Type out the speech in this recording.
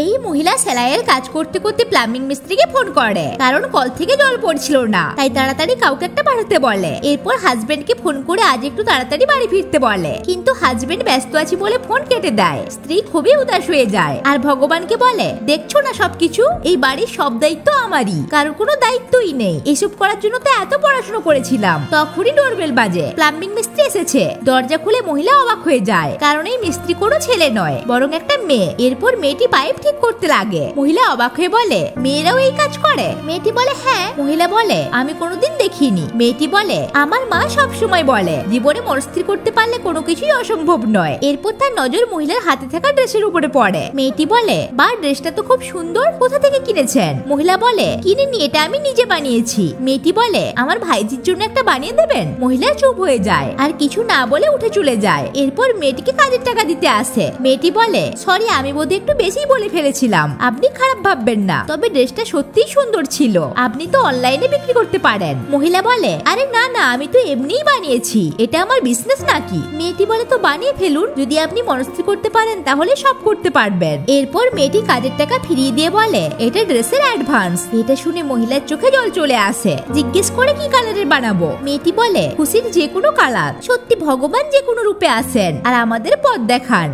এই মহিলা সেলাইয়ের কাজ করতে করতে প্লাম্বিং মিস্ত্রিকে ফোন করে, কারণ কল থেকে জল পড়ছিল না, তাই তাড়াতাড়ি কাউকে একটা পাঠাতে বলে। এরপর হাজবেন্ডকে ফোন করে আজ একটু তাড়াতাড়ি বাড়ি ফিরতে বলে, কিন্তু হাজবেন্ড ব্যস্ত আছে বলে ফোন কেটে দেয়। স্ত্রী খুবই উদাস হয়ে যায় আর ভগবানকে বলে, দেখছো না সবকিছু, এই বাড়ির সব দায়িত্ব আমারই, কারোর কোনো দায়িত্বই নেই। এসব করার জন্য তো এত পড়াশোনা করেছিলাম। তখনই ডোরবেল বাজে। প্লাম্বিং মিস্ত্রি এসেছে। দরজা খুলে মহিলা অবাক হয়ে যায়, কারণ এই মিস্ত্রি কোনো ছেলে নয়, বরং একটা মেয়ে। এরপর মেয়েটি পাইপ ঠিক করতে লাগে। মহিলা অবাক হয়ে বলে, মেয়েরাও এই কাজ করে? মেয়েটি বলে, হ্যাঁ। মহিলা বলে, আমি কোনোদিন দেখিনি। মেয়েটি বলে, আমার মা সব সময় বলে, জীবনে মনস্থির করতে পারলে কোনো কিছুই অসম্ভব নয়। এরপর তার নজর মহিলার হাতে থাকা ড্রেসের উপরে পড়ে। মেয়েটি বলে, বা ড্রেসটা তো খুব সুন্দর, কোথা থেকে কিনেছেন? মহিলা বলে, কিনিনি, এটা আমি নিজে বানিয়েছি। মেয়েটি বলে, আমার ভাইজির জন্য একটা বানিয়ে দেবেন? মহিলা চুপ হয়ে যায় আর কিছু না বলে উঠে চলে যায়। এরপর মেয়েটিকে কাজের টাকা দিতে আসে। মেয়েটি বলে, সরি, আমি বোধহয় একটু বেশি বলে ফেলেছিলাম, আপনি খারাপ ভাববেন না, তবে ড্রেসটা সত্যিই সুন্দর ছিল, আপনি তো অনলাইনে বিক্রি করতে পারেন। মহিলা বলে, আরে না না, আমি তো এমনিই বানিয়েছি, এটা আমার বিজনেস নাকি? মেয়েটি বলে, তো বানিয়ে ফেলুন, যদি আপনি মনস্থির করতে পারেন তাহলে সব করতে পারবেন। এরপর মেয়েটি কাজের টাকা ফিরিয়ে দিয়ে বলে, এটা ড্রেসের অ্যাডভান্স। এটা শুনে মহিলার চোখে জল চলে আসে। জিজ্ঞেস করে, কি কালারের বানাবো? মেয়েটি বলে, খুশির যে কোনো কালার। সত্যি ভগবান যে কোনো রূপে আসেন আর আমাদের পথ দেখান।